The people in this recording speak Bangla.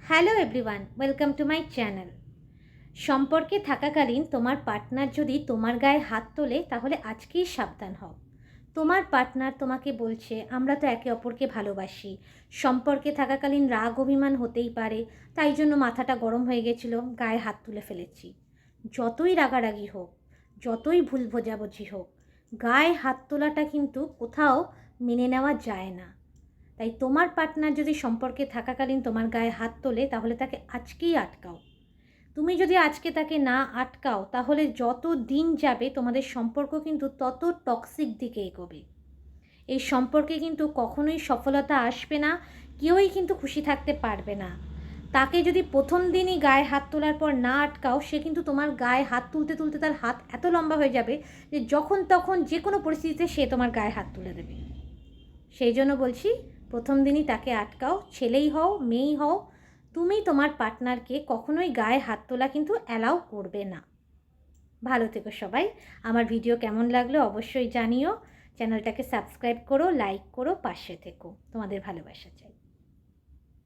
Hello everyone, welcome to my channel. সম্পর্কে থাকাকালীন তোমার পার্টনার যদি তোমার গায়ে হাত তোলে তাহলে আজকেই সাবধান হও। তোমার পার্টনার তোমাকে বলছে আমরা তো একে অপরকে ভালোবাসি, সম্পর্কে থাকাকালীন রাগ অভিমান হতেই পারে, তাই জন্য মাথাটা গরম হয়ে গেছিলো, গায়ে হাত তুলে ফেলেছি। যতই রাগারাগি হোক, যতই ভুল বোঝাবুঝি হোক, গায়ে হাত তোলাটা কিন্তু কোথাও মেনে নেওয়া যায় না। তাই তোমার পার্টনার যদি সম্পর্কে থাকাকালীন তোমার গায়ে হাত তোলে তাহলে তাকে আজকেই আটকাও। তুমি যদি আজকে তাকে না আটকাও তাহলে যত দিন যাবে তোমাদের সম্পর্ক কিন্তু তত টক্সিক দিকে এগোবে। এই সম্পর্কে কিন্তু কখনোই সফলতা আসবে না, কেউই কিন্তু খুশি থাকতে পারবে না। তাকে যদি প্রথম দিনই গায়ে হাত তোলার পর না আটকাও, সে কিন্তু তোমার গায়ে হাত তুলতে তুলতে তার হাত এত লম্বা হয়ে যাবে যে যখন তখন যে কোনো পরিস্থিতিতে সে তোমার গায়ে হাত তুলে দেবে। সেই জন্য বলছি, প্রথম দিনই তাকে আটকাও। ছেলেই হও মেয়েই হও, তুমি তোমার পার্টনারকে কখনোই গায়ে হাত তোলা কিন্তু অ্যালাউ করবে না। ভালো থেকো সবাই। আমার ভিডিও কেমন লাগলো অবশ্যই জানিও। চ্যানেলটাকে সাবস্ক্রাইব করো, লাইক করো, পাশে থেকো। তোমাদের ভালোবাসা চাই।